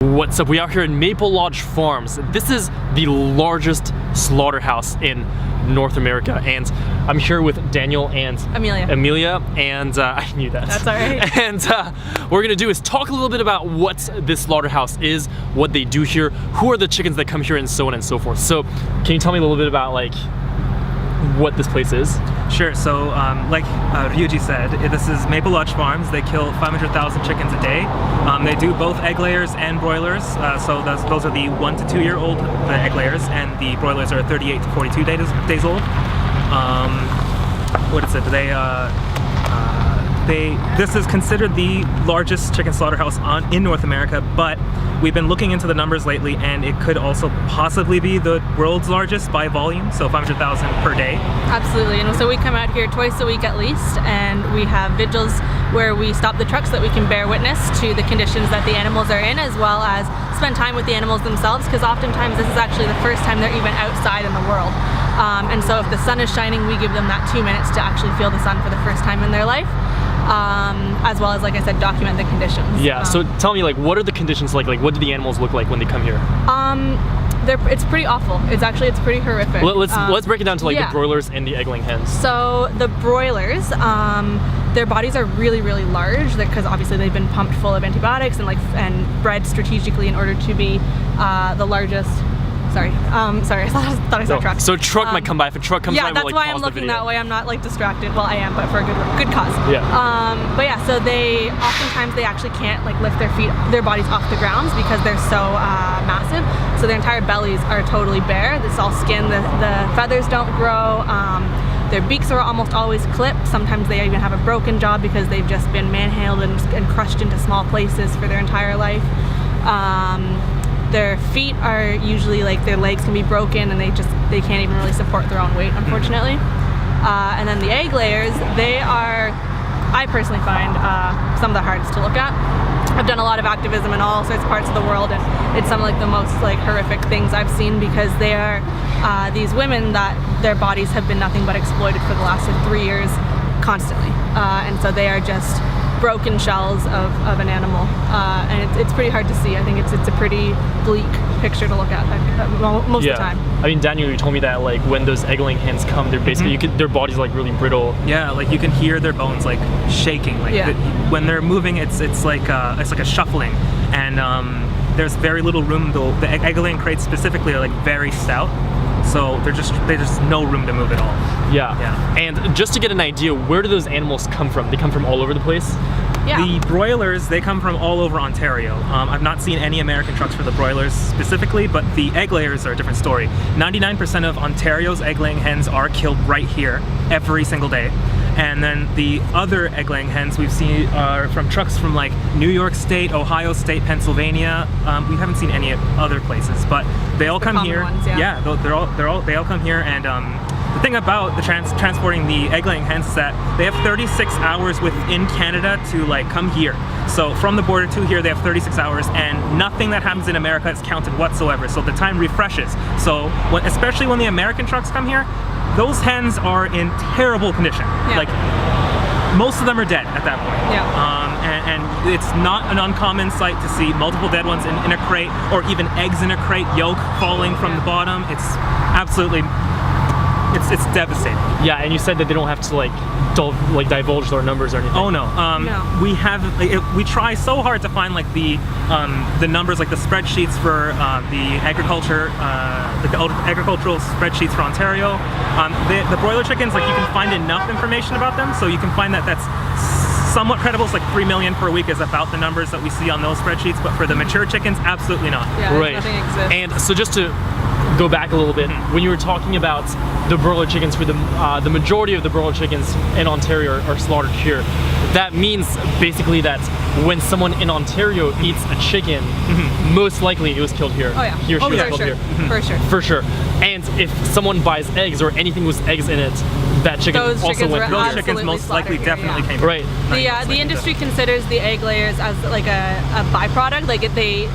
What's up? We are here in Maple Lodge Farms. This is the largest slaughterhouse in North America, and I'm here with Daniel and Amelia, and I knew that. That's all right. And what we're gonna do is talk a little bit about what this slaughterhouse is, what they do here, who are the chickens that come here, and so on and so forth. So, can you tell me a little bit about what this place is? Sure. So, like Ryuji said, this is Maple Lodge Farms. They kill 500,000 chickens a day. They do both egg layers and broilers. So those are the 1 to 2 year old egg layers, and the broilers are 38 to 42 days old. What is it? This is considered the largest chicken slaughterhouse in North America, but we've been looking into the numbers lately, and it could also possibly be the world's largest by volume, so 500,000 per day. Absolutely, and so we come out here twice a week at least, and we have vigils where we stop the trucks so that we can bear witness to the conditions that the animals are in, as well as spend time with the animals themselves, because oftentimes this is actually the first time they're even outside in the world. And so if the sun is shining, we give them that 2 minutes to actually feel the sun for the first time in their life. As well as, like I said, document the conditions. Yeah, so tell me, what are the conditions like? What do the animals look like when they come here? It's pretty awful. It's pretty horrific. Let's break it down to the broilers and the egg-laying hens. So the broilers, their bodies are really, really large because obviously they've been pumped full of antibiotics and bred strategically in order to be the largest. Sorry, I thought I saw a truck. So a truck might come by. If a truck comes by, yeah, that's why I'm looking that way. I'm not distracted. Well, I am, but for a good cause. Yeah. But yeah, so oftentimes they actually can't lift their bodies off the grounds because they're so massive. So their entire bellies are totally bare. It's all skin. The feathers don't grow. Their beaks are almost always clipped. Sometimes they even have a broken jaw because they've just been manhandled and crushed into small places for their entire life. Their feet are usually their legs can be broken, and they can't even really support their own weight, unfortunately. And then the egg layers, I personally find some of the hardest to look at. I've done a lot of activism in all sorts of parts of the world, and it's some of the most horrific things I've seen, because they are these women that their bodies have been nothing but exploited for the last 3 years constantly. And so they are just broken shells of an animal, and it's pretty hard to see. I think it's a pretty bleak picture to look at most of the time. I mean, Daniel, you told me that when those egg-laying hens come, they're basically their body's really brittle. Yeah, you can hear their bones shaking. When they're moving, it's like a shuffling, and there's very little room. The egg-laying crates specifically are very stout. So there's just no room to move at all. Yeah. And just to get an idea, where do those animals come from? They come from all over the place? Yeah. The broilers, they come from all over Ontario. I've not seen any American trucks for the broilers specifically, but the egg layers are a different story. 99% of Ontario's egg-laying hens are killed right here every single day. And then the other egg-laying hens we've seen are from trucks from New York State, Ohio State, Pennsylvania. We haven't seen any other places, but they all come here. Ones, yeah. They all come here, and the thing about the transporting the egg-laying hens is that they have 36 hours within Canada to come here. So from the border to here, they have 36 hours, and nothing that happens in America is counted whatsoever. So the time refreshes. So especially when the American trucks come here, those hens are in terrible condition. Yeah. Most of them are dead at that point. Yeah. And it's not an uncommon sight to see multiple dead ones in a crate, or even eggs in a crate, yolk falling from the bottom. It's absolutely, it's devastating. Yeah, and you said that they don't have to divulge their numbers or anything. Oh no. No. We try so hard to find the numbers, the spreadsheets for the agricultural spreadsheets for Ontario. The broiler chickens, you can find enough information about them, so you can find that's somewhat credible. It's 3 million per week is about the numbers that we see on those spreadsheets, but for the mature chickens, absolutely not. Yeah, right. Nothing exists. And so just to go back a little bit, when you were talking about the broiler chickens, for the majority of the broiler chickens in Ontario are slaughtered here, that means basically that when someone in Ontario eats a chicken, most likely it was killed here. Oh yeah. He or she was killed here. For sure. For sure. And if someone buys eggs or anything with eggs in it, that chicken also went here. Those chickens most likely definitely came here. Right. The industry considers the egg layers as a byproduct.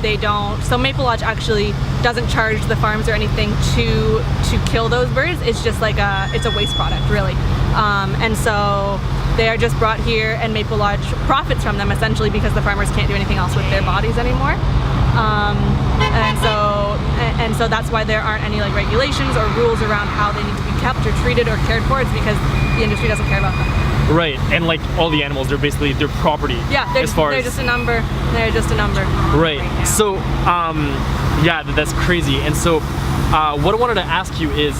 They don't. So Maple Lodge actually doesn't charge the farms or anything to kill those birds. It's just it's a waste product, really. And so they are just brought here, and Maple Lodge profits from them essentially because the farmers can't do anything else with their bodies anymore. And so that's why there aren't any like regulations or rules around how they need to be kept or treated or cared for. It's because the industry doesn't care about them. Right, and like all the animals, they're basically their property. Yeah, they're just a number. They're just a number. Right. So, yeah, that's crazy. And so, what I wanted to ask you is,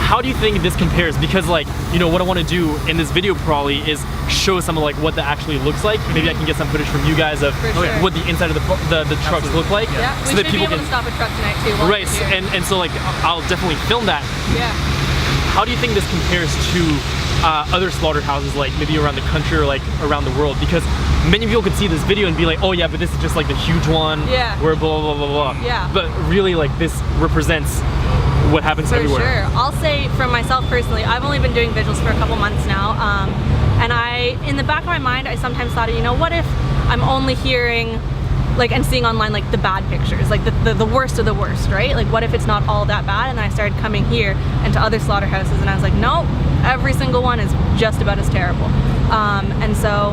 how do you think this compares? Because like, you know, what I want to do in this video probably is show some of like what that actually looks like. Maybe I can get some footage from you guys of what the inside of the trucks look like. Yeah, so we that should people be able to stop a truck tonight too. Right, and so like, I'll definitely film that. Yeah. How do you think this compares to other slaughterhouses, like maybe around the country or like around the world? Because many people could see this video and be like, oh yeah, but this is just like the huge one. Yeah. Where blah blah blah blah blah. Yeah. But really, like this represents what happens everywhere. For sure. I'll say from myself personally, I've only been doing vigils for a couple months now, and in the back of my mind, I sometimes thought, you know, what if I'm only hearing like and seeing online like the bad pictures, like the worst of the worst, right? Like what if it's not all that bad? And then I started coming here and to other slaughterhouses, and I was like, no, every single one is just about as terrible. And so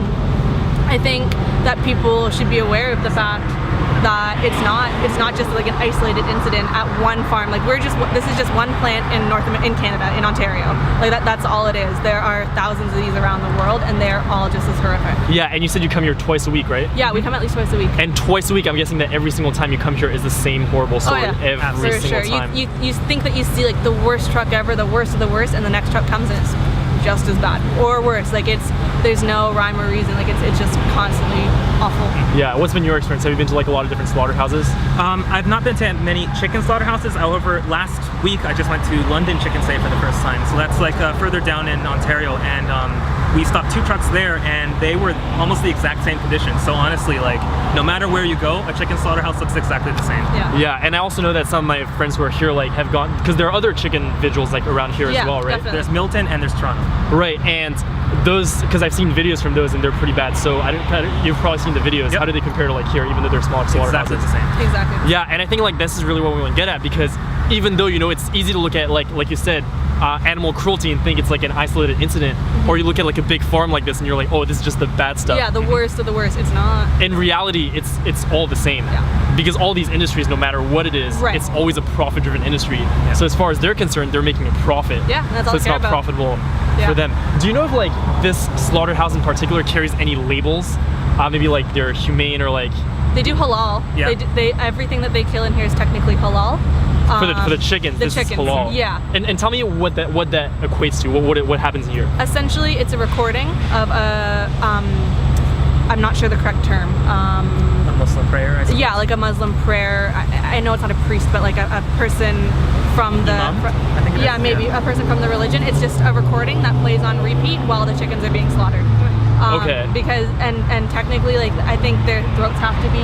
I think that people should be aware of the fact that it's not just like an isolated incident at one farm. Like this is just one plant in Canada, in Ontario. Like that's all it is. There are thousands of these around the world, and they're all just as horrific. Yeah, and you said you come here twice a week, right? Yeah, we come at least twice a week. And twice a week, I'm guessing that every single time you come here is the same horrible story every For single sure. time. You think that you see like the worst truck ever, the worst of the worst, and the next truck comes and it's just as bad or worse. Like there's no rhyme or reason. Like it's just constantly awful. Yeah, what's been your experience? Have you been to like a lot of different slaughterhouses? I've not been to many chicken slaughterhouses. However, last week I just went to London Chicken Say for the first time. So that's like further down in Ontario, and we stopped 2 trucks there, and they were almost the exact same condition. So honestly, like no matter where you go, a chicken slaughterhouse looks exactly the same. Yeah. Yeah, and I also know that some of my friends who are here like have gone, because there are other chicken vigils like around here as well, right? Definitely. There's Milton and there's Toronto. Right, and those, because I've seen videos from those and they're pretty bad. So you've probably seen the videos. Yep. How do they compare to like here, even though they're smaller slaughterhouses? Exactly the same. Exactly. Yeah, and I think like this is really what we want to get at, because even though, you know, it's easy to look at like you said, animal cruelty and think it's like an isolated incident, or you look at like a big farm like this and you're like, oh, this is just the bad stuff. Yeah, the worst of the worst. It's not. In reality, it's all the same. Yeah. Because all these industries, no matter what it is, Right. it's always a profit-driven industry. Yeah. So as far as they're concerned, they're making a profit. Yeah, that's all so it's they care not about. profitable for them. Do you know if like this slaughterhouse in particular carries any labels? Maybe like they're humane or like. They do halal. Yeah. They everything that they kill in here is technically halal. For the chickens, this is halal. Yeah. And tell me what that equates to. What happens here? Essentially, it's a recording of a I'm not sure the correct term. A Muslim prayer, I suppose. Yeah, like a Muslim prayer. I know it's not a priest, but like a person from the Imam, I think it is, yeah, maybe a person from the religion. It's just a recording that plays on repeat while the chickens are being slaughtered. Okay. Because and technically, like I think their throats have to be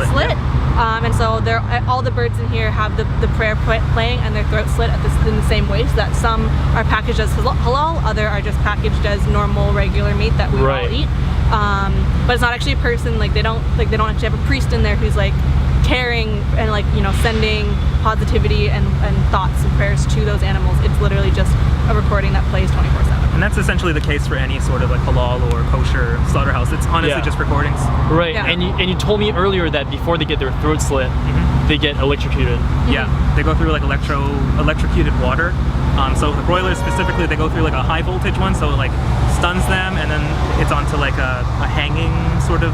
slit. And so all the birds in here have the prayer playing and their throats slit in the same way, so that some are packaged as halal, other are just packaged as normal regular meat that we all eat. But it's not actually a person, like they don't actually have a priest in there who's like caring and like, you know, sending positivity and thoughts and prayers to those animals. It's literally just a recording that plays 24/7. And that's essentially the case for any sort of like halal or kosher slaughterhouse. It's honestly just recordings. Right. Yeah. And you told me earlier that before they get their throat slit, they get electrocuted. Yeah, they go through like electrocuted water. So the broilers specifically, they go through like a high voltage one, so it like stuns them, and then it's onto like a hanging sort of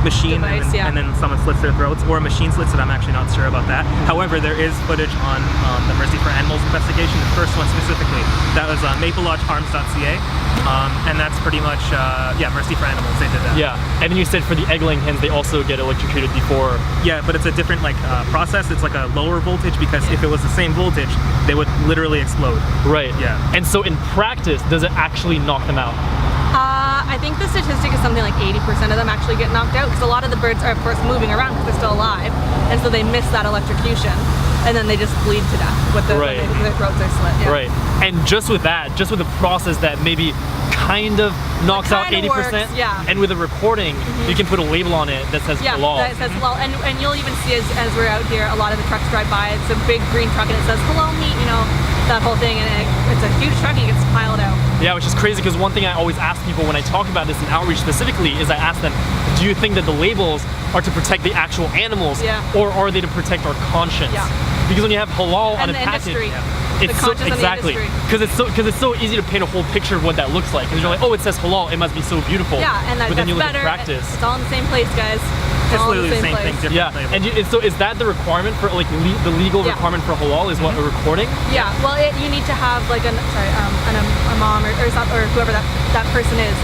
machine device, and then someone slits their throats, or a machine slits it. I'm actually not sure about that. However, there is footage on the Mercy for Animals investigation, the first one specifically. That was maplelodgeharms.ca, and that's pretty much Mercy for Animals. They did that. Yeah, and then you said for the egg-laying hens, they also get electrocuted before. Yeah, but it's a different like process. It's like a lower voltage, because if it was the same voltage, they would literally explode. Right. Yeah. And so in practice, does it actually knock them out? I think the statistic is something like 80% of them actually get knocked out, because a lot of the birds are of course moving around because they're still alive, and so they miss that electrocution, and then they just bleed to death with their throats are slit. Yeah. Right. And just with the process that maybe kind of knocks out 80%, works, yeah. and with a recording, you can put a label on it that says halal. That says halal, and you'll even see as we're out here, a lot of the trucks drive by. It's a big green truck and it says halal meat, you know. that whole thing, and it's a huge truck and it gets piled out. Yeah, which is crazy because one thing I always ask people when I talk about this in outreach specifically is I ask them, do you think that the labels are to protect the actual animals, Yeah. or are they to protect our conscience? Yeah. Because when you have halal on And a the package, industry. it's The so conscience of the exactly industry. because it's so easy to paint a whole picture of what that looks like. Because you're like, oh, it says halal, it must be so beautiful. Yeah, and but then that's you look better. at practice. It's all in the same place, guys. It's It's all in literally the same thing, place. different Yeah, flavor. and so is that the requirement for like the legal Yeah. requirement for halal is what a recording? Yeah, well, you need to have like a mom or whoever that person is.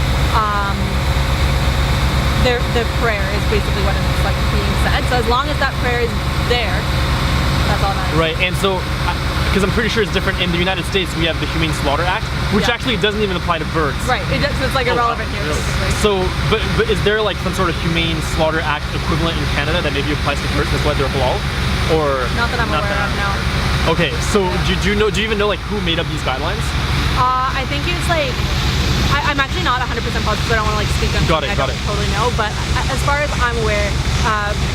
The prayer is basically what is like being said. So as long as that prayer is there, that's all that matters. Right, and so, because I'm pretty sure it's different in the United States, we have the Humane Slaughter Act, which Yeah. actually doesn't even apply to birds. Right. It's like irrelevant here, basically. So, but is there like some sort of Humane Slaughter Act equivalent in Canada that maybe applies to birds? That's why they're halal, or? Not that I'm aware of. No. Okay, so do you even know like who made up these guidelines? I think it's like. I'm actually not 100% positive, so I don't want to like speak on Got something it, I got don't it. totally know. But as far as I'm aware,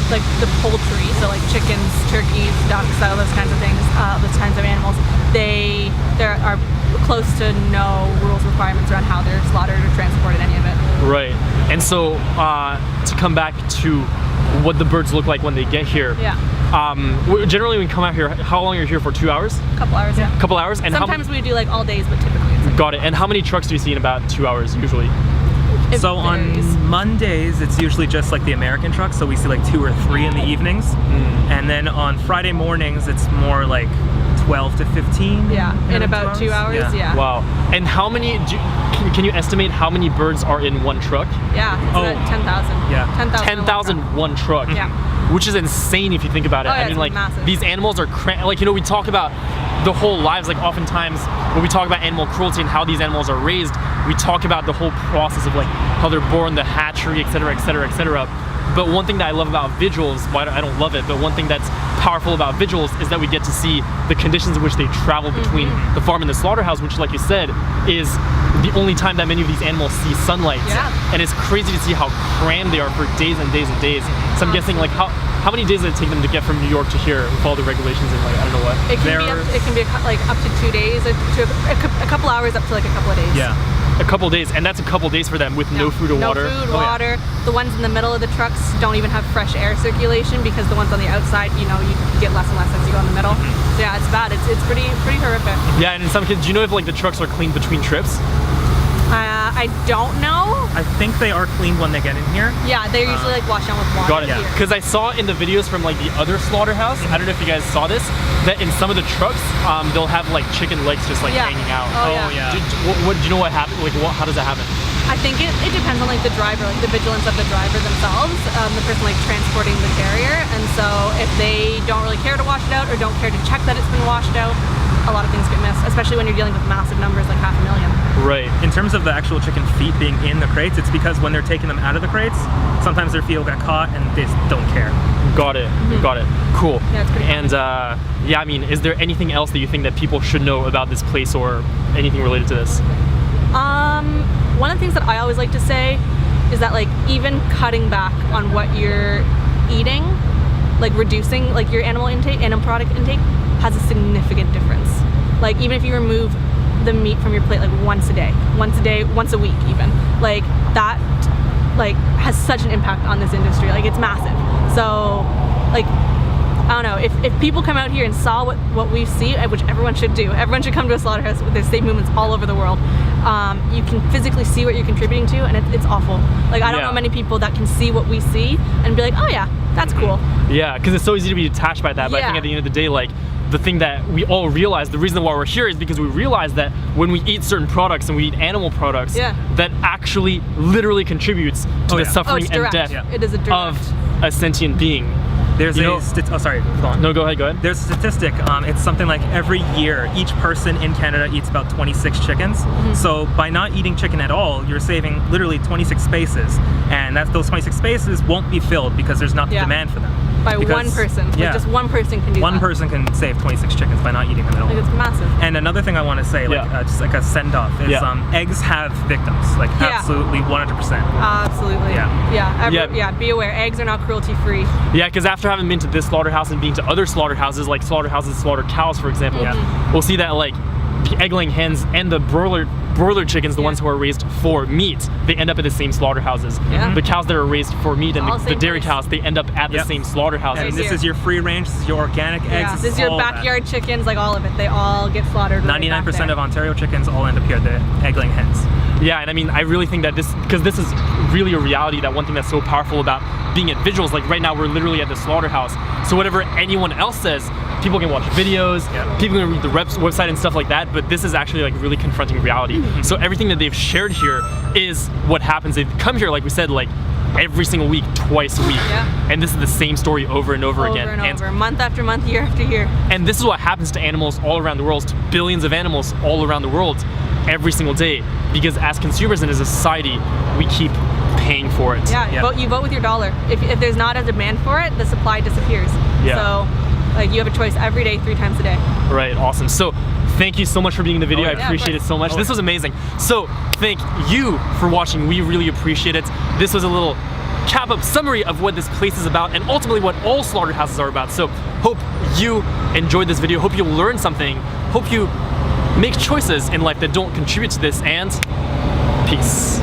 like the poultry, so like chickens, turkeys, ducks, all those kinds of things, those kinds of animals, there are close to no rules requirements around how they're slaughtered or transported, any of it. Right, and so to come back to what the birds look like when they get here. Yeah. Generally, when we come out here, how long are you here for? 2 hours? A couple hours. Yeah. A couple hours, and Sometimes we do like all days, but typically it's like. got it. And how many trucks do you see in about 2 hours usually? It So varies. on Mondays, it's usually just like the American trucks, so we see like 2 or 3 in the evenings. And then on Friday mornings, it's more like 12 to 15. Yeah, in about 2 hours. Yeah. Wow. And how many? Can you estimate how many birds are in one truck? Yeah. It's Oh. about 10,000. Yeah. 10,000. 10,000 one truck. Yeah. Which is insane if you think about it. Oh, yeah, I mean, it's like massive. these animals are like we talk about the whole lives. Like oftentimes when we talk about animal cruelty and how these animals are raised, we talk about the whole process of like how they're born, the hatchery, et cetera, et cetera, et cetera. But one thing that I love about vigils, well, I don't love it, but one thing that's powerful about vigils is that we get to see the conditions in which they travel between the farm and the slaughterhouse, which, like you said, is the only time that many of these animals see sunlight. Yeah. And it's crazy to see how crammed they are for days and days and days. So I'm guessing, like, how many days did it take them to get from New York to here with all the regulations and, like, I don't know what? It can be like up to 2 days, or to a couple hours, up to like a couple of days. Yeah. A couple days, and that's a couple days for them with no food or water. No food, Oh, yeah. water. The ones in the middle of the trucks don't even have fresh air circulation because the ones on the outside, you get less and less as you go in the middle. So yeah, it's bad. It's pretty horrific. Yeah, and in some cases, do you know if like the trucks are cleaned between trips? I don't know. I think they are cleaned when they get in here. Yeah, they're usually like washed down with water. Got it. here. Because I saw in the videos from like the other slaughterhouse, I don't know if you guys saw this, that in some of the trucks, they'll have like chicken legs just like Yeah. hanging out. Oh, yeah. Do you know what happened? Like, how does that happen? I think it depends on like the driver, like the vigilance of the driver themselves, the person like transporting the carrier. And so if they don't really care to wash it out or don't care to check that it's been washed out, a lot of things get missed, especially when you're dealing with massive numbers like 500,000. Right. In terms of the actual chicken feet being in the crates, it's because when they're taking them out of the crates, sometimes their feet will get caught and they just don't care. Got it. Got it. Cool. Yeah, it's pretty And yeah, I mean, is there anything else that you think that people should know about this place or anything related to this? One of the things that I always like to say is that like even cutting back on what you're eating, like reducing like your animal product intake has a significant difference. Like even if you remove the meat from your plate like once a day, once a week even, like that like has such an impact on this industry. Like it's massive. So like I don't know, if people come out here and saw what we see, which everyone should do, everyone should come to a slaughterhouse. There's safe movements all over the world. You can physically see what you're contributing to, and it's awful. Like I don't know many people that can see what we see and be like, oh yeah, that's cool. Yeah, because it's so easy to be detached by that. But I think at the end of the day, like the thing that we all realize, the reason why we're here is because we realize that when we eat certain products and we eat animal products, that actually literally contributes to the suffering and death It is a direct. of a sentient being. There's oh, sorry, go on. No, go ahead. There's a statistic, it's something like every year, each person in Canada eats about 26 chickens. So by not eating chicken at all, you're saving literally 26 spaces. And those 26 spaces won't be filled because there's not the demand for them. by Because- one person. yeah. Like just one person can do One that. person can save 26 chickens by not eating them at all. Like it's massive. And another thing I want to say, like Yeah. just like a send off, is Yeah. eggs have victims, like Yeah. absolutely 100%. Absolutely. Yeah. Yeah. Be aware. Eggs are not cruelty free. Yeah, because after having been to this slaughterhouse and being to other slaughterhouses, like slaughterhouses that slaughter cows, for example, Yeah. we'll see that like the egg-laying hens and the broiler chickens, the Yeah. ones who are raised for meat, they end up at the same slaughterhouses. Yeah. The cows that are raised for meat and All the same dairy place. cows, they end up at the Yep. same slaughterhouses. And Right this here. is your free range, this is your organic eggs. Yeah. This is your all that. backyard chickens, like all of it. They all get slaughtered. 99% of Ontario chickens all end up here, the egg-laying hens. Yeah, and I mean, I really think that because this is really a reality, that one thing that's so powerful about being at vigils, like right now we're literally at the slaughterhouse, so whatever anyone else says, people can watch videos, Yeah. people can read the website and stuff like that, but this is actually like really confronting reality. So everything that they've shared here is what happens. They come here, like we said, like every single week, twice a week, Yeah. and this is the same story over and over again. and over, month after month, year after year. And this is what happens to animals all around the world, to billions of animals all around the world every single day, because as consumers and as a society, we keep paying for it. Yeah, Yeah. you vote with your dollar. If there's not a demand for it, the supply disappears. Yeah. So, like, you have a choice every day, 3 times a day. Right, awesome. So thank you so much for being in the video. Oh, I yeah. Yeah, of appreciate it course. so much. Oh, This yeah. was amazing. So thank you for watching. We really appreciate it. This was a little cap up summary of what this place is about and ultimately what all slaughterhouses are about. So hope you enjoyed this video. Hope you learned something. Hope you make choices in life that don't contribute to this, and peace.